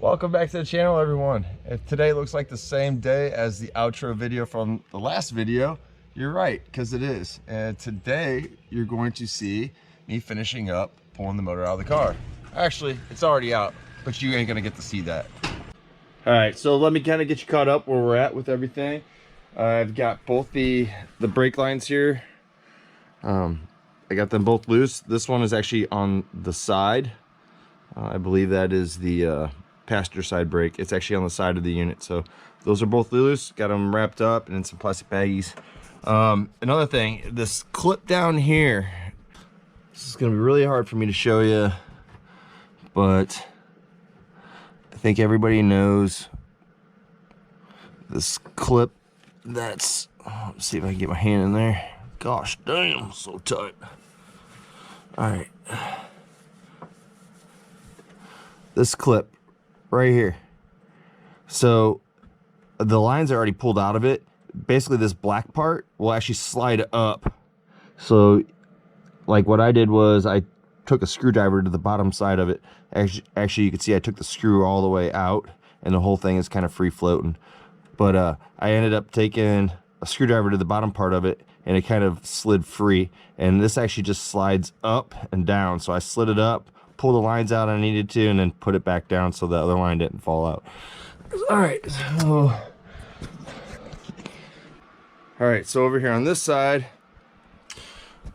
Welcome back to the channel, everyone. If today looks like the same day as the outro video from the last video, you're right, because it is. And today you're going to see me finishing up pulling the motor out of the car. Actually, it's already out, but you ain't gonna get to see that. All right, so let me kind of get you caught up where we're at with everything. I've got both the brake lines here. I got them both loose. This one is actually on the side. I believe that is the passenger side brake. It's actually on the side of the unit. So those are both loose. Got them wrapped up and in some plastic baggies. Another thing, this clip down here, this is gonna be really hard for me to show you, but I think everybody knows this clip that's, let's see if I can get my hand in there. Gosh damn, so tight. All right. This clip right here. So the lines are already pulled out of it. Basically this black part will actually slide up. So like what I did was I took a screwdriver to the bottom side of it. Actually you can see I took the screw all the way out and the whole thing is kind of free floating. But I ended up taking a screwdriver to the bottom part of it and it kind of slid free. And this actually just slides up and down. So I slid it up, pull the lines out I needed to, and then put it back down so the other line didn't fall out. All right, so over here on this side,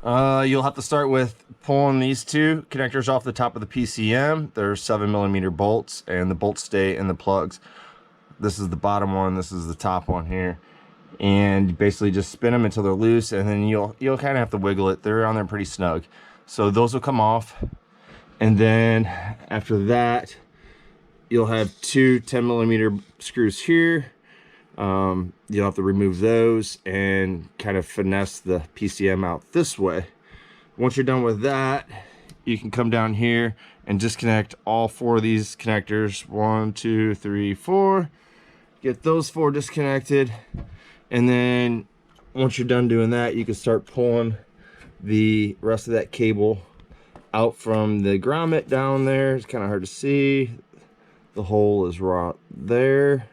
you'll have to start with pulling these two connectors off the top of the PCM. They're 7mm bolts, and the bolts stay in the plugs. This is the bottom one, this is the top one here. And you basically just spin them until they're loose, and then you'll kind of have to wiggle it. They're on there pretty snug. So those will come off. And then after that, you'll have two 10mm screws here. You'll have to remove those and kind of finesse the PCM out this way. Once you're done with that, you can come down here and disconnect all four of these connectors. 1, 2, 3, 4. Get those four disconnected. And then once you're done doing that, you can start pulling the rest of that cable out from the grommet down there. It's kind of hard to see. The hole is right there.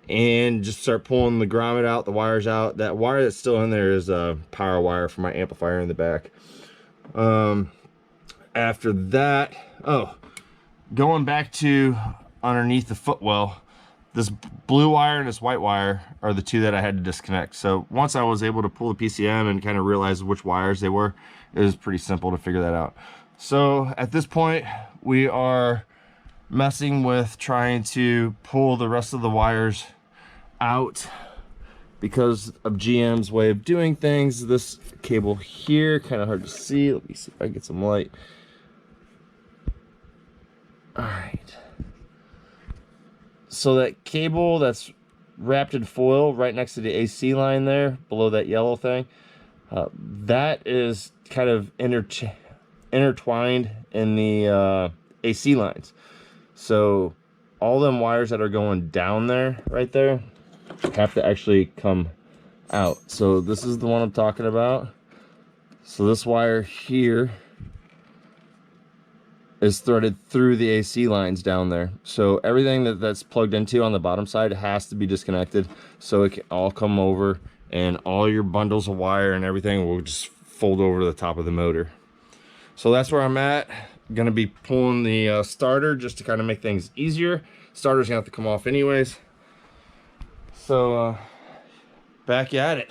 And just start pulling the grommet out, the wires out. That wire that's still in there is a power wire for my amplifier in the back. After that, going back to underneath the footwell, this blue wire and this white wire are the two that I had to disconnect. So once I was able to pull the PCM and kind of realize which wires they were, it was pretty simple to figure that out. So at this point, we are messing with trying to pull the rest of the wires out because of GM's way of doing things. This cable here, kind of hard to see. Let me see if I can get some light. All right. So that cable that's wrapped in foil right next to the AC line there, below that yellow thing, that is kind of intertwined in the AC lines. So all them wires that are going down there, right there, have to actually come out. So this is the one I'm talking about. So this wire here is threaded through the AC lines down there. So everything that's plugged into on the bottom side has to be disconnected so it can all come over and all your bundles of wire and everything will just fold over to the top of the motor. So that's where I'm at. I'm gonna be pulling the starter just to kind of make things easier. Starter's gonna have to come off anyways. So back at it.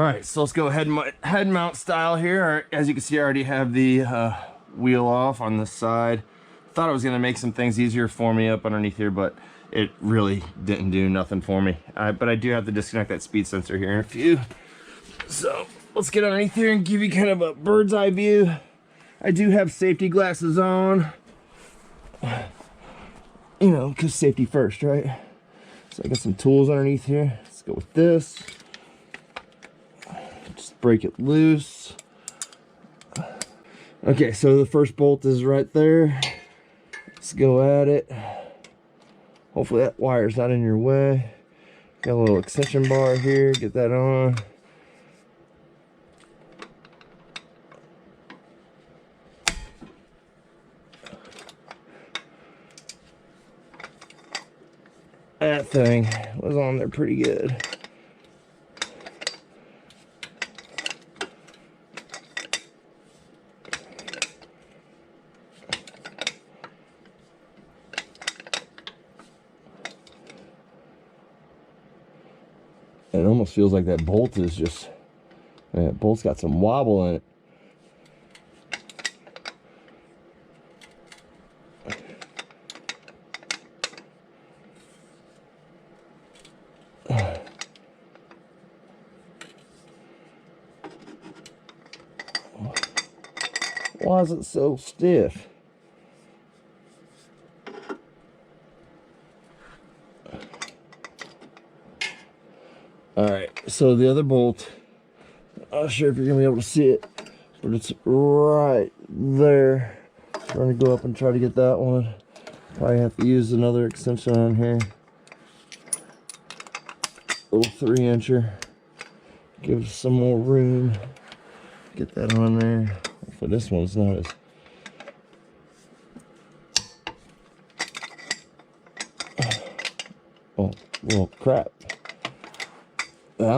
All right, so let's go head mount style here. As you can see, I already have the wheel off on this side. Thought it was gonna make some things easier for me up underneath here, but it really didn't do nothing for me. But I do have to disconnect that speed sensor here in a few. So let's get underneath here and give you kind of a bird's eye view. I do have safety glasses on. You know, because safety first, right? So I got some tools underneath here. Let's go with this. Just break it loose. Okay, so the first bolt is right there. Let's go at it. Hopefully that wire's not in your way. Got a little extension bar here, get that on. That thing was on there pretty good. It almost feels like that bolt is just, man, that bolt's got some wobble in it. Why is it so stiff? Alright, so the other bolt, I'm not sure if you're going to be able to see it, but it's right there. I'm going to go up and try to get that one. Probably have to use another extension on here. Little 3-incher. Give it some more room. Get that on there. Hopefully this one's not as... Oh, well, crap. That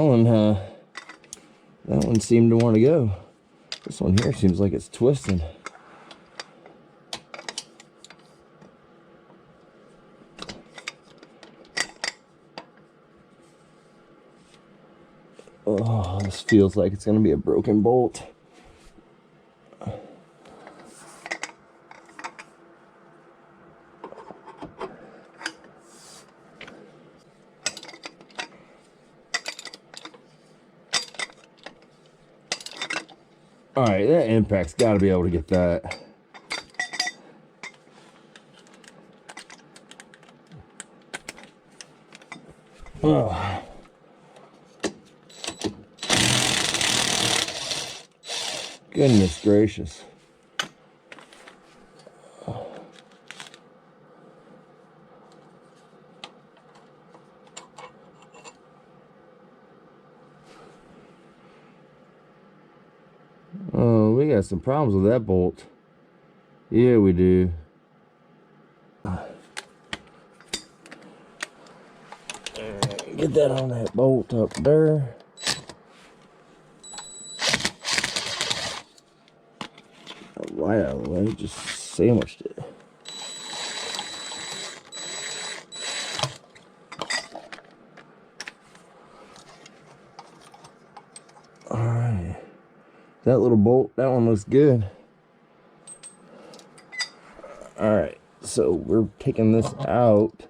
one seemed to want to go. This one here seems like it's twisting. Oh, this feels like it's going to be a broken bolt. Alright, that impact's got to be able to get that. Oh. Goodness gracious. Oh, we got some problems with that bolt. Yeah, we do. Get that on that bolt up there. Right out of the way, just sandwiched it. Alright. That little bolt, that one looks good. Alright, so we're taking this out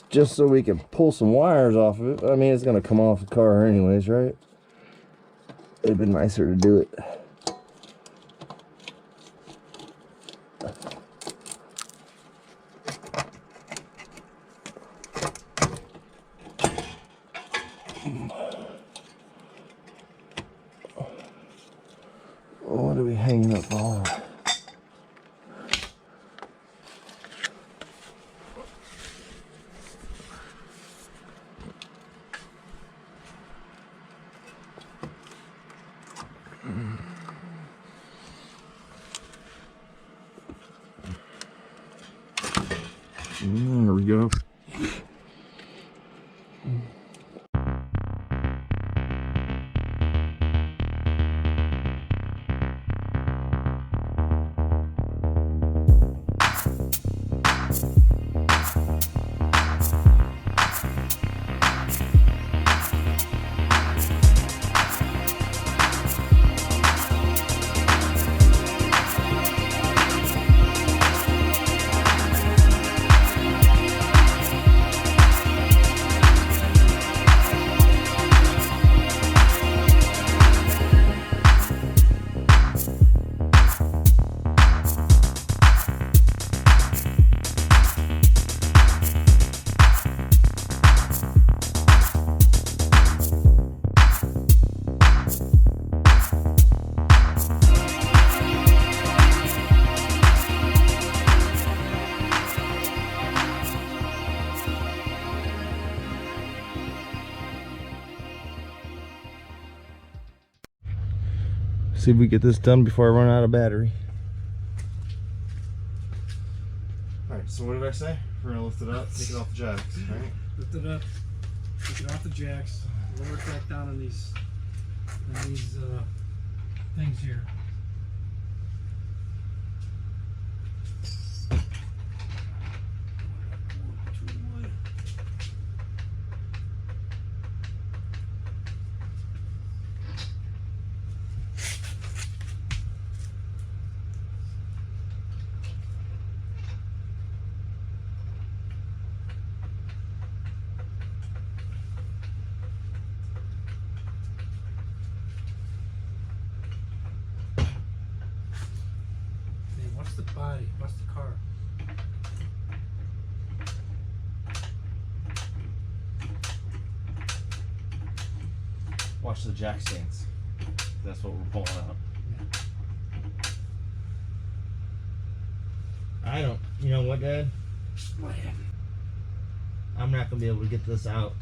just so we can pull some wires off of it. I mean, it's going to come off the car anyways, right? It'd been nicer to do it. What are we hanging up on? There we go. See if we get this done before I run out of battery. Alright, so what did I say? We're gonna lift it up, take it off the jacks, right? Lift it up, take it off the jacks, lower it back down on these things here. What's the body? What's the car? Watch the jack stands. That's what we're pulling out. I don't. You know what, Dad? What happened? I'm not gonna be able to get this out.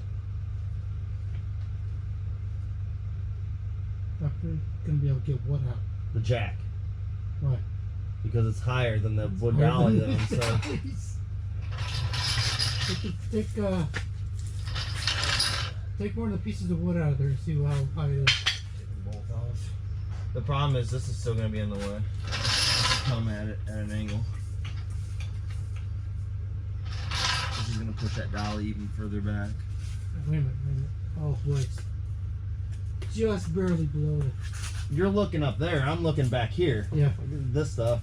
Not gonna be able to get what out? The jack. Why? Because it's higher than the wood dolly that I'm so. Take one of the pieces of wood out of there and see how high it is. Both off. The problem is this is still gonna be in the way. Come at it at an angle. This is gonna push that dolly even further back. Wait a minute. Oh boy, it's just barely below it. You're looking up there. I'm looking back here. Yeah. This stuff.